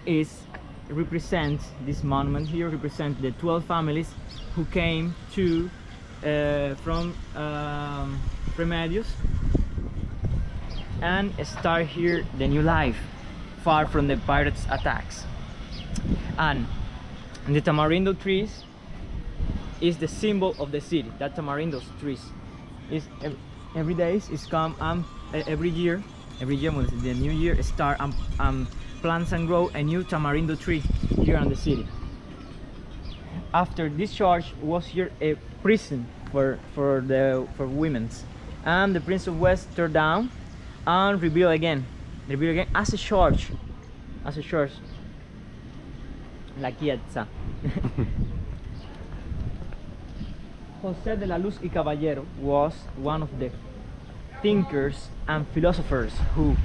is represent this monument here represent the 12 families who came to from Remedios and start here the new life far from the pirates attacks. And the tamarindo trees is the symbol of the city. That tamarindo trees is every day is come every year when the new year start plants and grow a new tamarindo tree here in the city. After this church was here a prison for women, and the Prince of West tore down and rebuilt again as a church, la Chiesa. José de la Luz y Caballero was one of the thinkers and philosophers who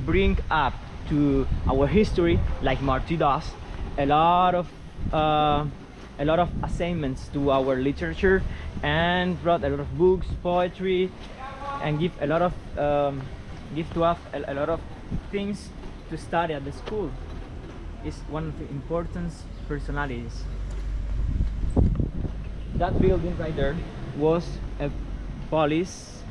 bring up to our history, like Martí does, a lot of assignments to our literature, and wrote a lot of books, poetry, and give a lot of to us a lot of things to study at the school. Is one of the important personalities. That building right there was a police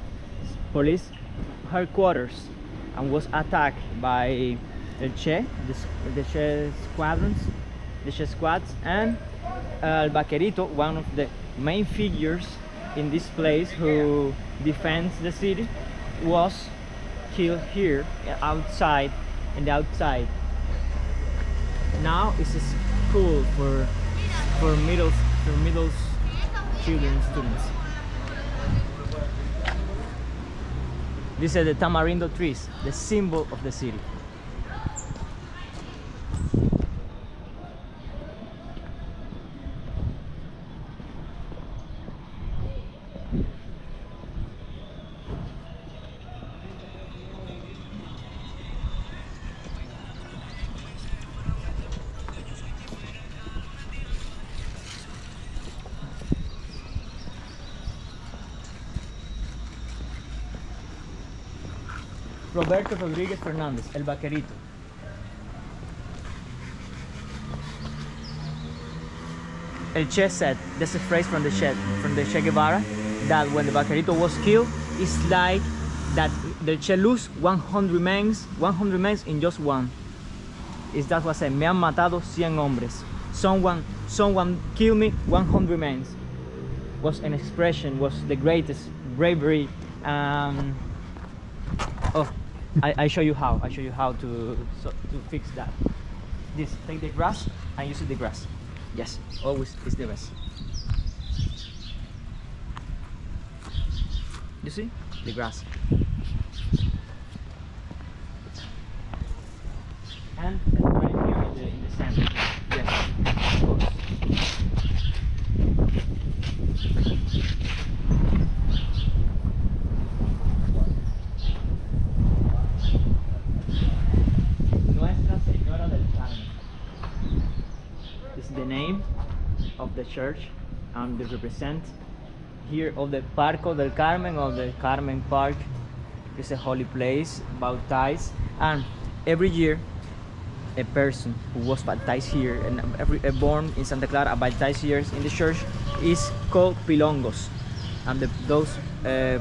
headquarters and was attacked by the Che squads, and El Vaquerito, one of the main figures in this place who defends the city, was killed here outside. Now it's a school for middle children students. These are the tamarindo trees, the symbol of the city. Roberto Rodríguez Fernández, El Vaquerito. El Che said, there's a phrase from the Che Guevara, that when the Vaquerito was killed, it's like that the Che lose 100 men in just one. That was said, me han matado 100 hombres. Someone killed me 100 men. Was an expression, was the greatest bravery. I show you how to fix that. This, take the grass and use the grass. Yes, always is the best. You see the grass, and right here in the center. Yes, of course. The name of the church, and they represent here all the Parco del Carmen, or the Carmen Park. It's a holy place, baptized, and every year a person who was baptized here and born in Santa Clara, baptized here in the church, is called Pilongos, and those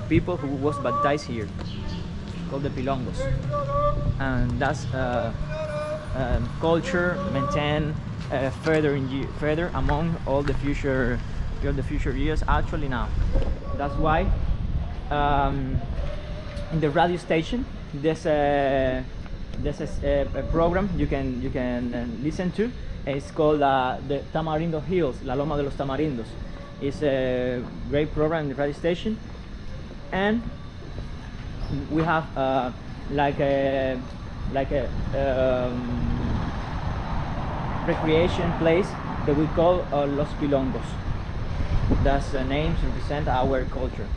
people who was baptized here called the Pilongos, and that's culture maintained further among all the future years. Actually now, that's why in the radio station there's a program you can listen to. It's called the Tamarindo Hills, La Loma de los Tamarindos. It's a great program in the radio station, and we have like a recreation place that we call Los Pilongos. That's the names represent our culture.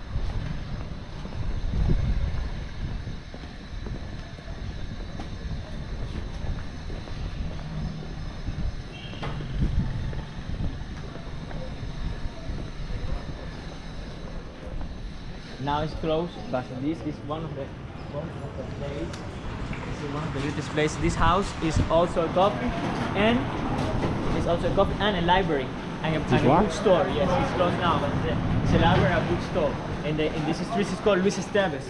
Now it's closed, but this is one of the days. one of the beautiful places. This house is also a coffee and a library and a bookstore. Yes, it's closed now, but it's a library and a bookstore. And in this street is called Luis Esteves.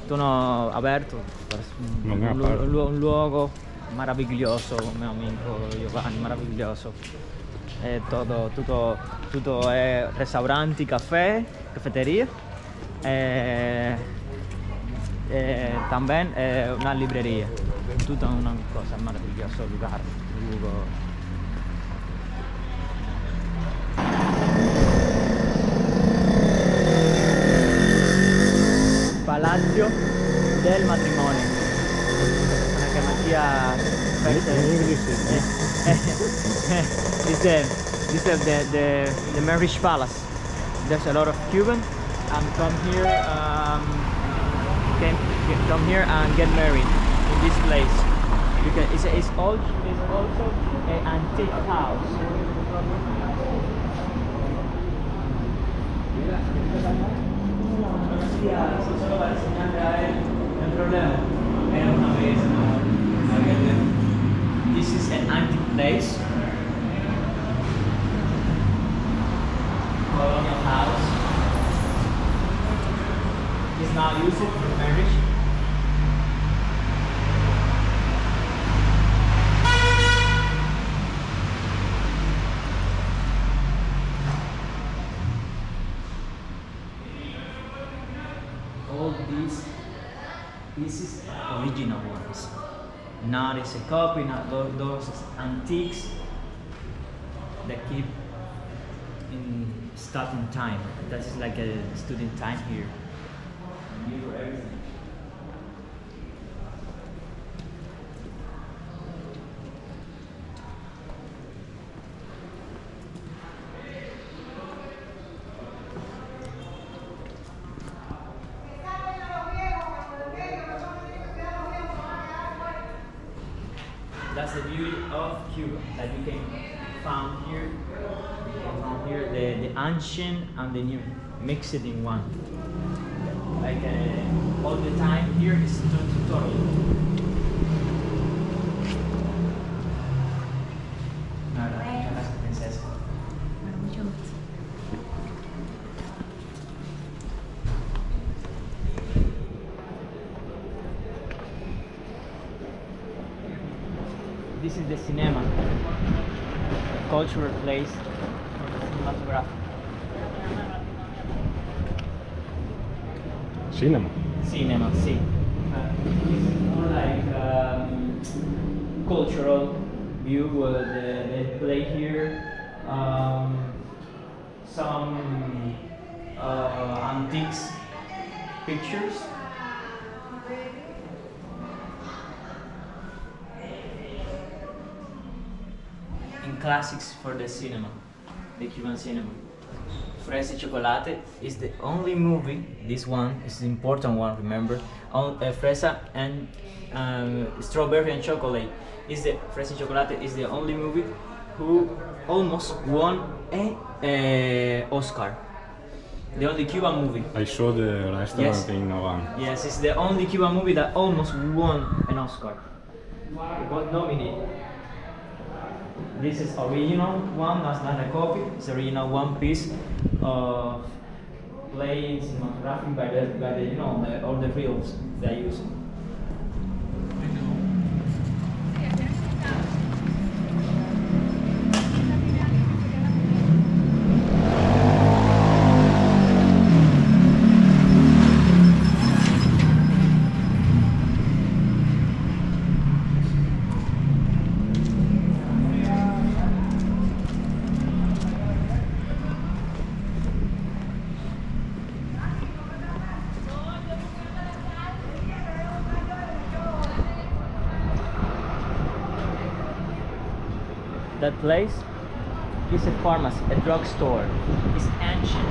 Sono aperto, un luogo meraviglioso, mio amico Giovanni, meraviglioso. Tutto è restauranti, caffè, cafeteria e también una libreria. Tutta una cosa meravigliosa lugar. Palazzo del matrimonio. Una chiamatia this is the marriage palace. There's a lot of Cuban and come here and get married in this place. It's also an antique house. Solo para enseñarle a él el problema. Era una vez, this is an antique place. Colonial house. It's not used for marriage. All these pieces are original ones. Not as a copy, not those antiques that keep stuck in time. That is like a student time here. Here for everything. That's the beauty of Cuba that you can find here. The ancient and the new mixed in one. Like all the time here is tutorial. Gracias, princesa. Mucho gusto. This is the cinema, a cultural place for the cinematography. Cinema, sì. It's more like cultural view. They play here some antiques pictures. In classics for the cinema, the Cuban cinema. Fresa y Chocolate is the only movie, this one is the important one, remember, Fresa and Strawberry and Chocolate Fresa y Chocolate is the only movie who almost won a Oscar. The only Cuban movie. I saw the restaurant in Havana. Yes, it's the only Cuban movie that almost won an Oscar. It was nominated. This is original one, that's not a copy. It's original one piece of playing cinematography by the all the reels they use. That place is a pharmacy, a drugstore. It's ancient.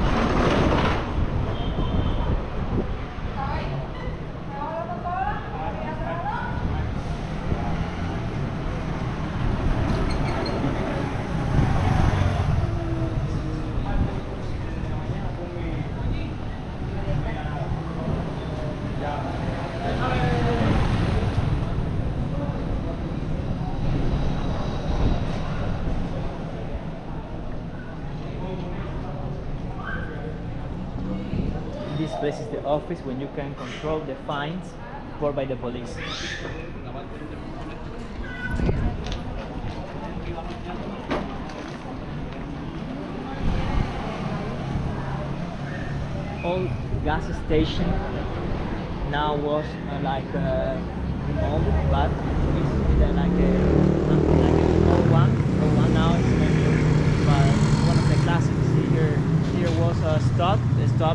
place is the office when you can control the fines brought by the police. Old gas station now was remodeled, but it's like a old one. Old one now is but it's one of the classics. Here was a stop,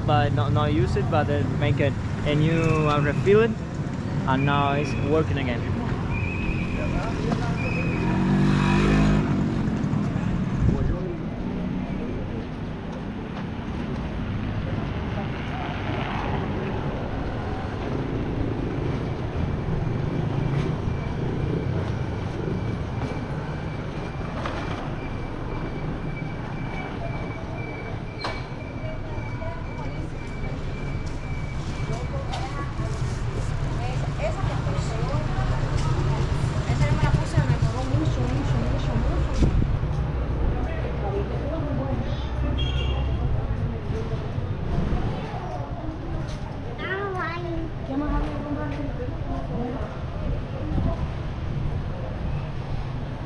but not use it, but they make a new refill it, and now it's working again.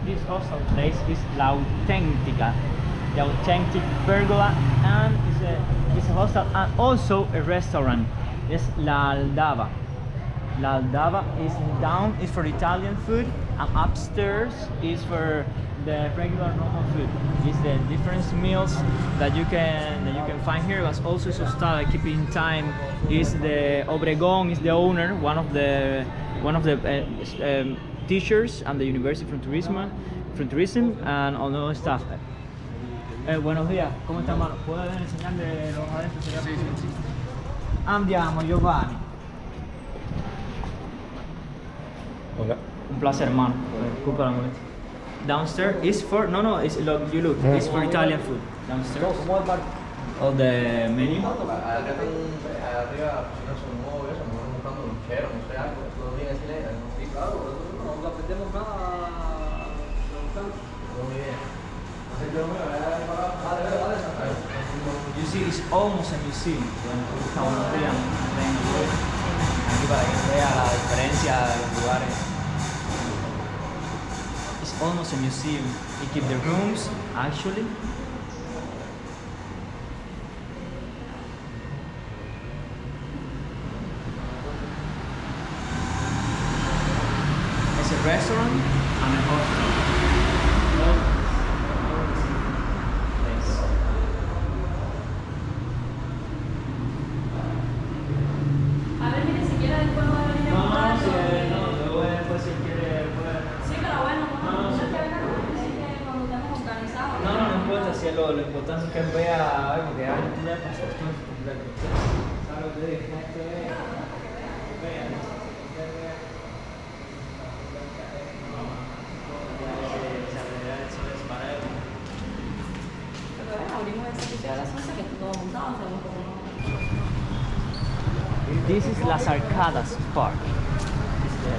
This hostel place is La Auténtica, the authentic pergola, and it's a hostel and also a restaurant. It's La Aldaba. La Aldaba is down is for Italian food, and upstairs is for the regular normal food. It's the different meals that you can find here. But also style keeping time is the Obregón is the owner, one of the teachers and the University from Tourism and all the staff. Buenos días, ¿cómo está, hermano? ¿Pueden enseñarle los adentro? Sí, sí, sí. Andiamo, Giovanni. Hola. Un placer, hermano. Disculpa la molestia. Downstairs is for it's you look. It's for Italian food. Downstairs. All the menu. You see, it's almost a museum. Aquí para que vea la diferencia de los lugares. It's almost a museum. You keep the rooms, actually. It's a restaurant and a hostel. Lo importante es que vea algo que hay una percepción completa. ¿Sabes lo que digo? This is Las Arcadas Park. It's the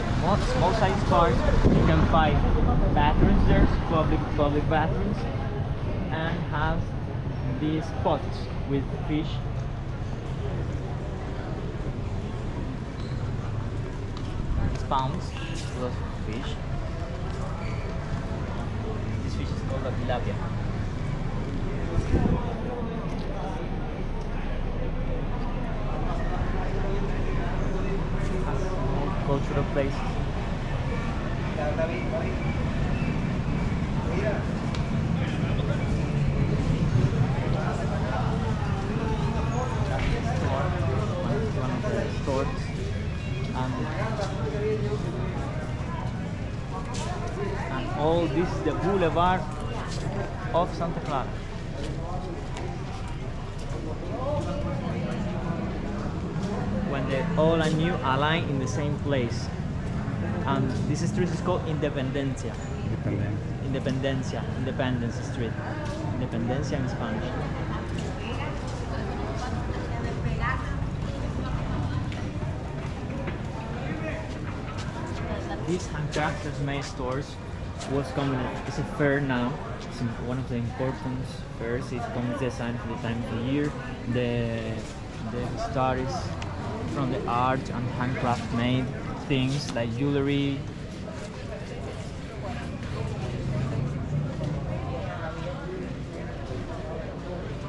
small size park. You can find bathrooms there, public bathrooms, and has these pots with fish. Spawns, full of fish. This fish is called a tilapia. Has more cultural places. And all this is the boulevard of Santa Clara. When they all and new align in the same place. And this street is called Independencia. Independence Street. Independencia in Spanish. These handcrafters made stores was coming. It's a fair now. It's one of the important fairs. It comes design for the time of the year. The stories from the art and handcraft made things like jewelry.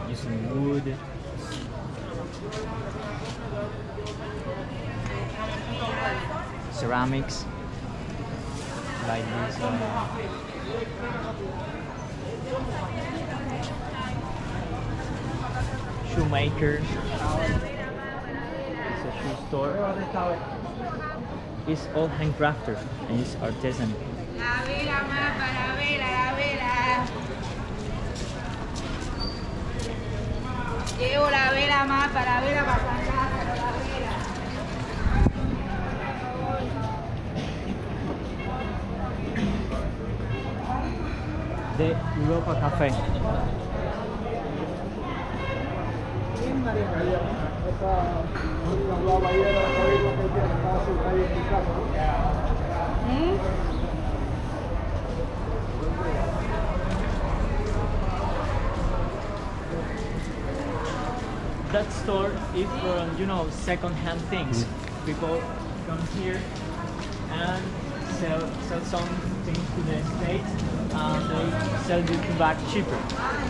Using wood. Ceramics like this. Shoemaker. It's a shoe store. It's all handcrafted and it's artisan. Llevo la vela más para vela para San Lázaro, la vela. The Europa Cafe. That store is for, second-hand things. People come here and sell some things to the States and they sell it back cheaper.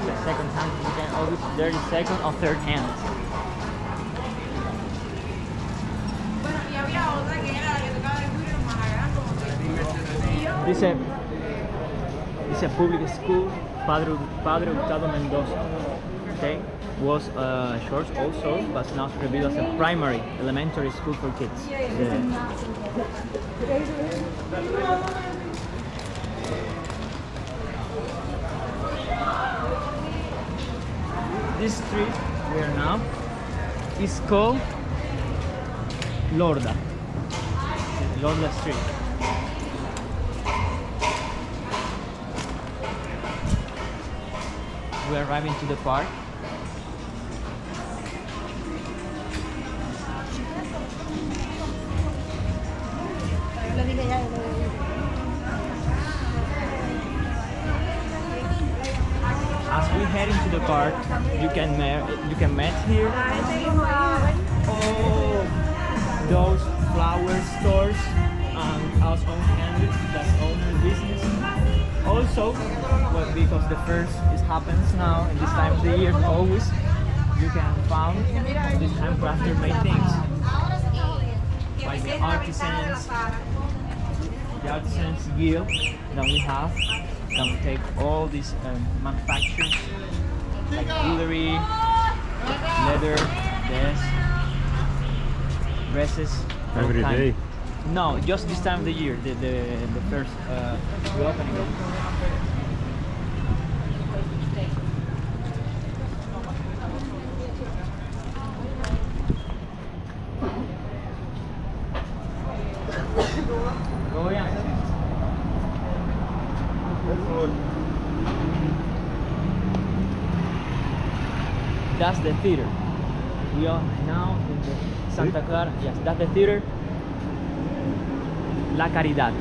The second-hand, you can always, there is second or third hand. This is a public school, Padre Hurtado Mendoza. Okay, was a church also, but now it's rebuilt as a primary elementary school for kids. This street we are now is called Lorda. Lorda Street. We are arriving to the park. As we head into the park, you can meet here all those flower stores and our own handed, that's owner business. Also, well, because the first happens now in this time of the year, always you can find these handcrafted made things by the artisans guild that we have. Then we take all these manufacturers like jewelry, leather, this, dresses. Every day? No, just this time of the year, the first reopening. That's the theater. We are now in the Santa Clara. Yes, that's the theater. La Caridad.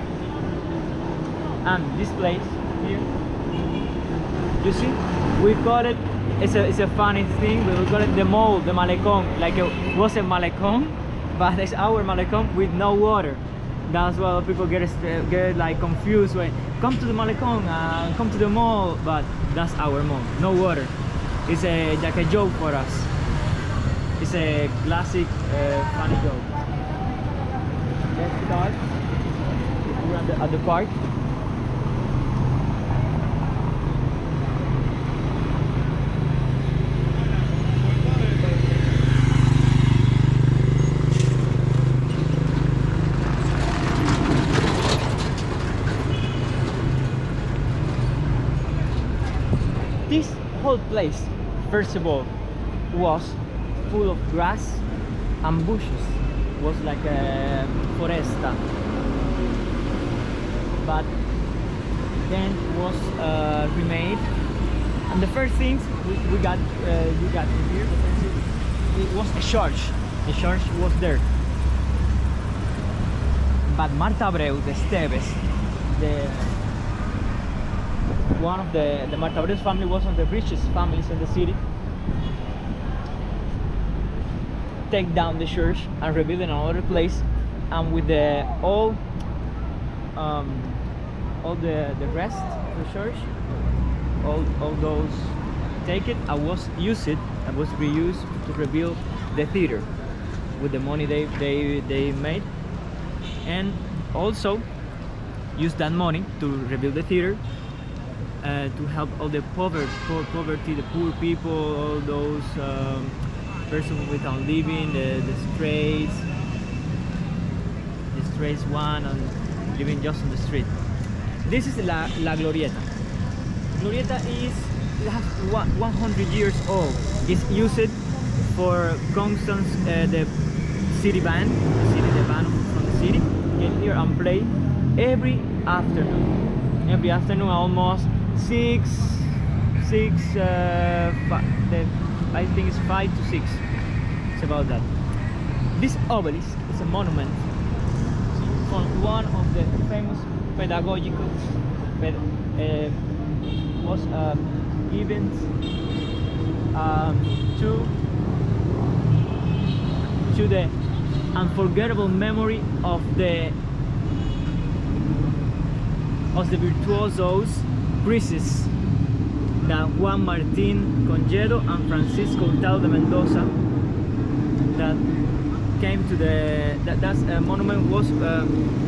And this place here, you see, we call it. It's a funny thing. We call it the mall, the malecón. Like it was a malecón, but it's our malecón with no water. That's why people get like confused when come to the malecón, come to the mall, but that's our mall, no water. It's like a joke for us. It's a classic funny joke. Let's start. We're at the park. This whole place, first of all, was full of grass and bushes. It was like a foresta. But then was remade, and the first things we got here, it was a church. The church was there. But Marta Abreu de Esteves, one of the Marta Abreu's family was one of the richest families in the city. take down the church and rebuild in another place, and with all the rest of the church, all those take it and was reused to rebuild the theater with the money they made, and also use that money to rebuild the theater, to help all the poverty, the poor people, all those persons without living, the strays one, and living just on the street. This is La Glorieta. Glorieta has 100 years old. It's used for Constance, the city band, the band from the city, came here and play every afternoon. Every afternoon, almost six. I think it's 5 to 6. It's about that. This obelisk is a monument from one of the famous pedagogicals was given to the unforgettable memory of the virtuosos priests that Juan Martín Congedo and Francisco Hurtado de Mendoza that came to that monument was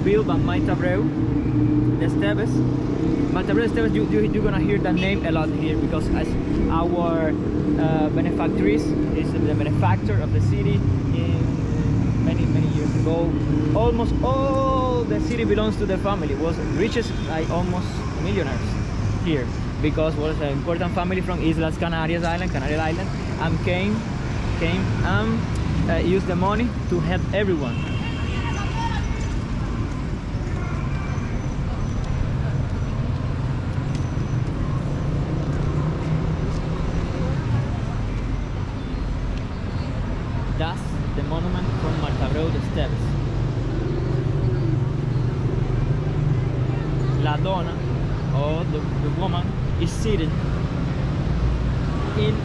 built by Marta Abreu de Esteves. Marta Abreu de Esteves, you're gonna hear that name a lot here, because as our benefactress is the benefactor of the city in many years ago. Almost all the city belongs to the family. Was richest, like almost millionaires here, because was an important family from Islas Canarias Island, and came and used the money to help everyone. That's the monument from Marta Abreu de Esteves. La donna, or the woman, is seated in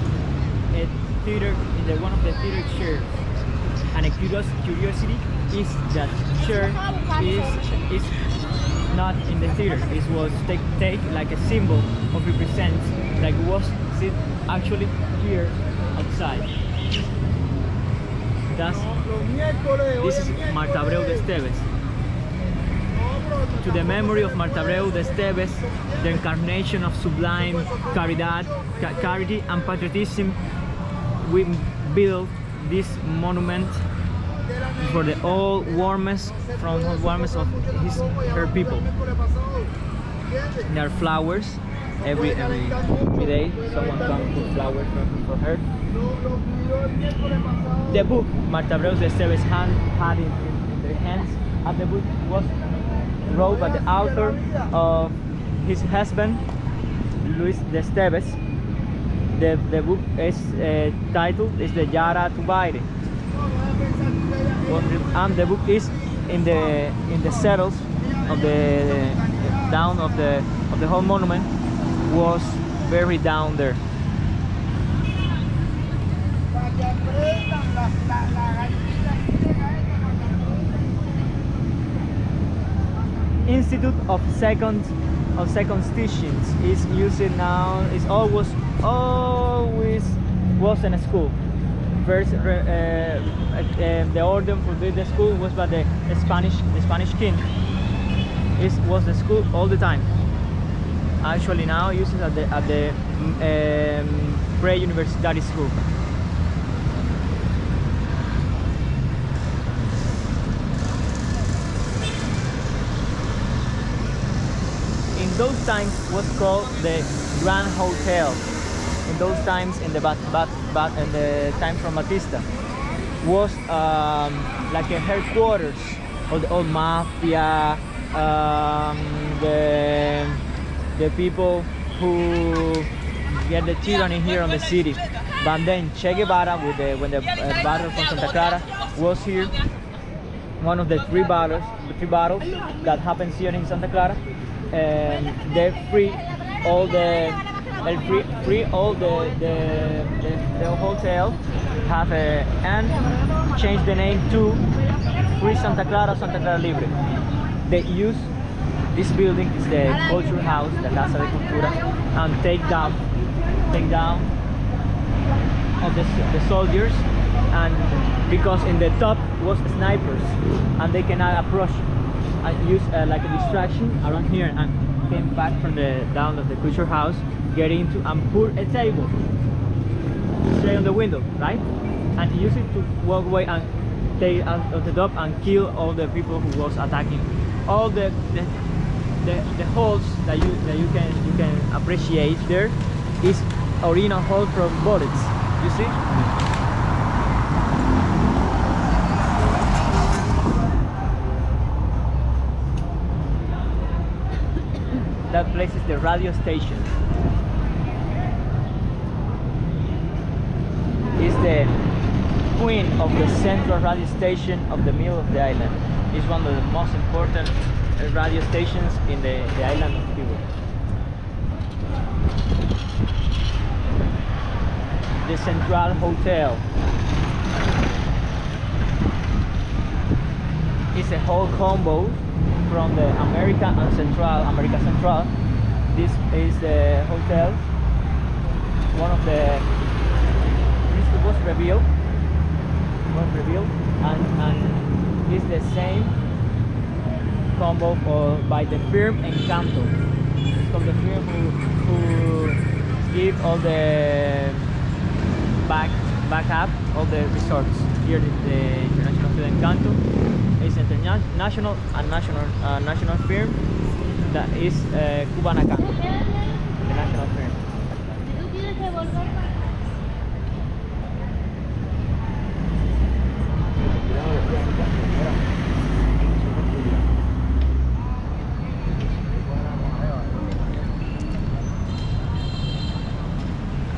a theater, in one of the theater chairs. And a curiosity is that chair is not in the theater. It was take like a symbol of represent, like it was sit actually here outside. This is Marta Abreu de Esteves. To the memory of Marta Abreu de Esteves, the incarnation of sublime charity and patriotism, we built this monument for the all warmest of her people. There are flowers every day. Someone comes with flowers for her. The book Marta Abreu de Esteves had in their hands, and the book was wrote by the author of his husband, Luis de Esteves. The book is titled is the Yara Tubaire, and the book is in the cells of the down of the whole monument, was buried down there. Institute of Second Stitchings is used now. Is always was in a school. First, the order for the school was by the Spanish king. It was the school all the time. Actually, now used at the pre-university school. Those times was called the Grand Hotel. In those times, in the time from Batista, was like a headquarters of the old mafia, the people who get the tyranny here on the city. But then Che Guevara, when the Battle of Santa Clara was here, one of the three battles that happens here in Santa Clara. They free all the El free all the hotel have a and change the name to Free Santa Clara, Santa Clara Libre. They use this building is the culture house, the Casa de Cultura, and take down of the soldiers, and because in the top was snipers and they cannot approach and use like a distraction around here, and came back from the down of the culture house, get into and put a table straight on the window, right, and use it to walk away and take out of the top and kill all the people who was attacking. All the holes that you can appreciate there is original hole from bullets. You see? That place is the radio station. It's the queen of the central radio station of the middle of the island. It's one of the most important radio stations in the island of Cuba. The Central Hotel is a whole combo from the America Central. This is the hotel. One of the this was revealed, and is the same combo by the firm Encanto, from the firm who give all the back up all the resorts. Here the International Firm Encanto is international and national firm that is Cuban Encanto, the national firm.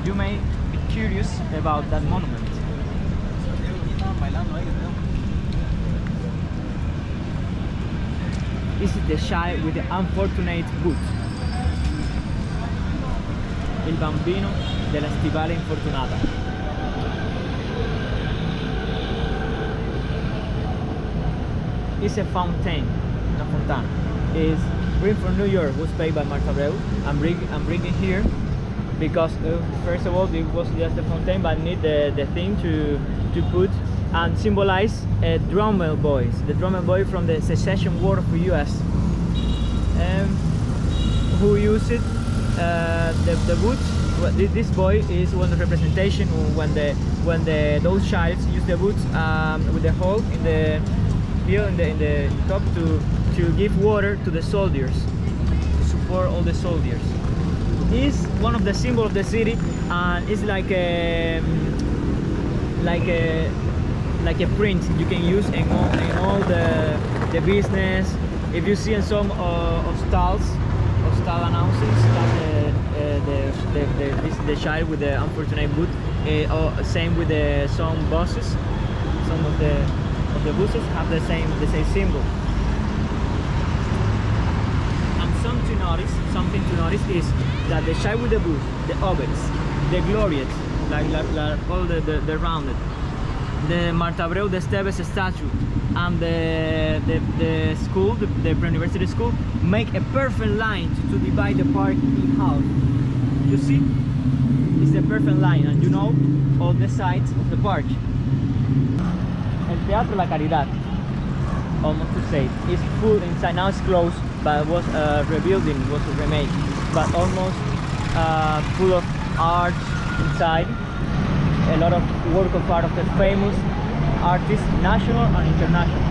You may be curious about that monument. This is the child with the unfortunate boot. Il bambino della stivale infortunata. It's a fountain, una fontana. It's bring from New York, was paid by Marta Abreu. I'm bringing here because first of all it was just a fountain, but need the thing to put and symbolize drummer boys, the drummer boy from the secession war of the U.S. Who used it the boots. This boy is one of the representation when those childs use the boots with the hole in the here in the top to give water to the soldiers, to support all the soldiers. Is one of the symbols of the city, and it's like a print you can use in all the business. If you see in some of stall announcements, that's the child with the unfortunate boot. Or same with some buses. Some of the buses have the same symbol. And something to notice is that the child with the boot, the obelisk, the gloriets, like all the rounded, the Marta Abreu de Esteves statue, and the school, the pre-university school, make a perfect line to divide the park in half. You see? It's the perfect line, and you know all the sides of the park. El Teatro La Caridad, almost to say, is full inside. Now it's closed, but was rebuilding, was remade, but almost full of art inside. A lot of work of art of the famous artists, national and international.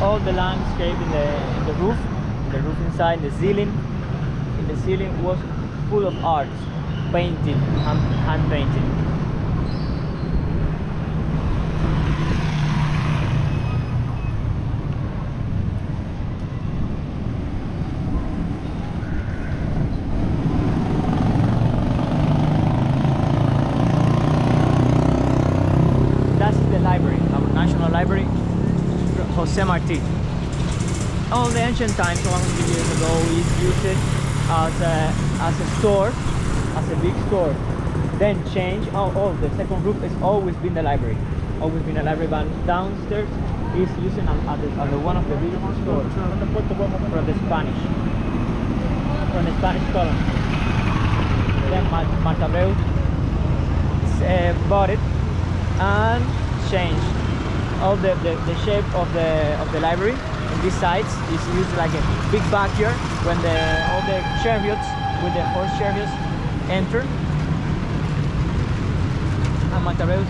All the landscape in the roof inside, the ceiling. In the ceiling was full of art, painting, hand painting. Library, Jose Marti. All the ancient times, 100 years ago, it used it as a store, as a big store. Then change. Oh, the second roof has always been the library. Always been a library, but downstairs is using as one of the biggest stores from the Spanish colony. Then Marta Abreu bought it and changed all the shape of the library. In these sides is used like a big backyard when all the chariots with the horse chariots enter. And Marta Abreu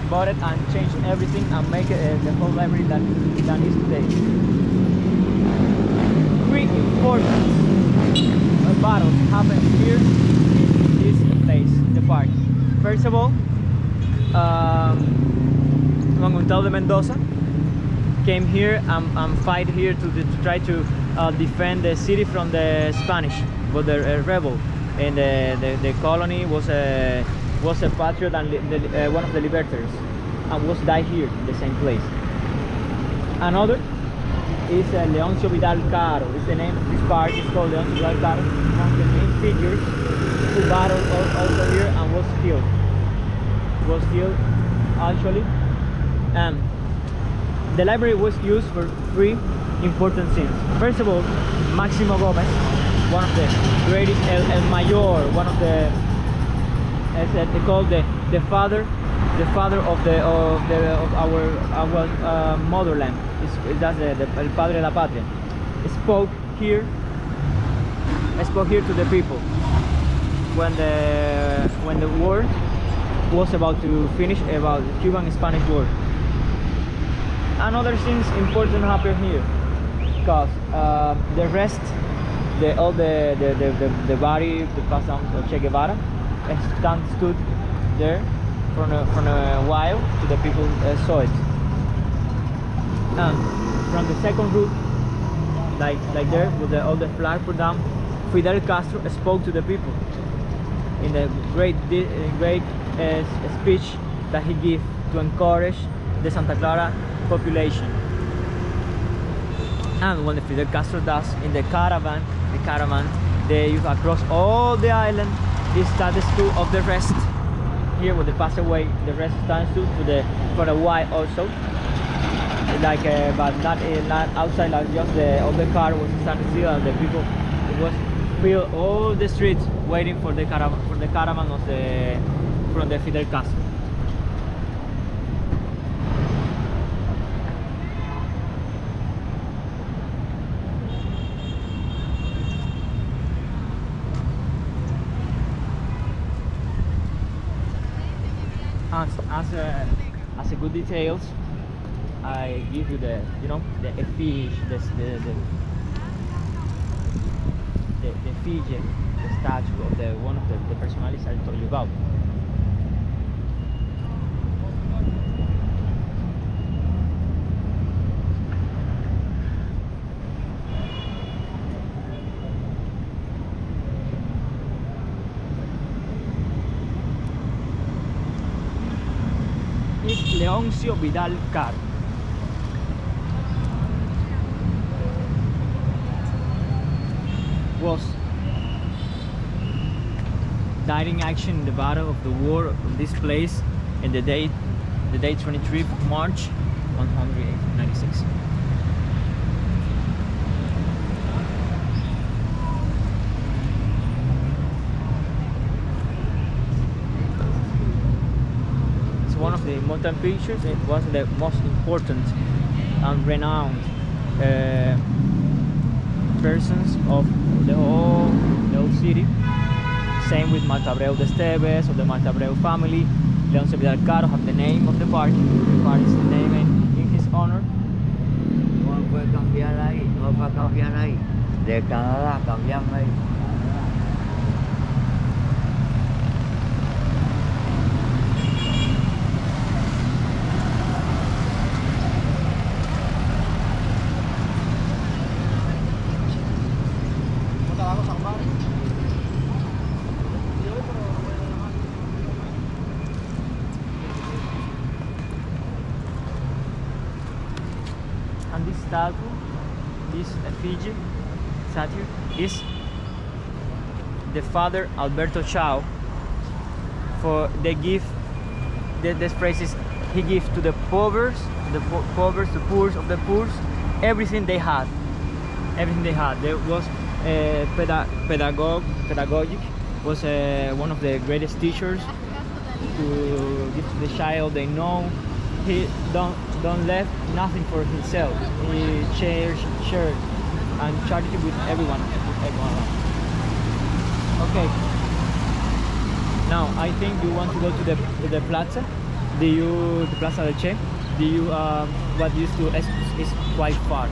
bought it and changed everything and make it the whole library that is today. Three important battles happened here in this place, the park. First of all, Juan Gonzalo de Mendoza came here and fight here to try to defend the city from the Spanish, but the rebel, and the colony was a patriot and one of the liberators, and was died here in the same place. Another is Leoncio Vidal Caro. Is the name of this park is called Leoncio Vidal Caro, one of the main figures who battled also here and was killed. Actually. The library was used for three important things. First of all, Máximo Gómez, one of the greatest, El Mayor, one of the, as they call the father of our motherland. That's el padre de la patria. Spoke here to the people when the war was about to finish, about the Cuban-Spanish war. Another things important happen here, because the rest, all the body, the passed down of Che Guevara, stood there from a while to the people saw it. And from the second roof, like there, with all the flag put down, Fidel Castro spoke to the people in the great speech that he gave to encourage the Santa Clara population. And when the Fidel Castro does in the caravan, they across all the island, this stands to of the rest. Here when they pass away, the rest stands to for a while also. Like but not outside, like just all the car was standing still, and the people was filled all the streets waiting for the caravan from the Fidel Castro. As a good details, I give you the effigy, the effigy, the statue of one of the personalities I told you about. Is Leoncio Vidal Caro. Was died in action in the battle of the war of this place in the day 23 of March 1896. It's one of the important pictures. It was the most important and renowned persons of the whole city. Same with Marta Abreu de Esteves, of the Marta Abreu family. Leoncio Vidal Caro have the name of the park. The park is named in his honor. No puede cambiar ahí, no va a cambiar ahí. De Canadá cambiamos ahí. And this statue, this effigy statue, is the father Alberto Chao for the gift. This phrase is he gave to the poor, the poor of the poor, everything they had. Everything they had. There was pedagogic was one of the greatest teachers to give to the child. They know he don't left nothing for himself. He shared and charity with everyone. Okay. Now I think you want to go to the plaza. The Plaza del Che? What used to is quite far.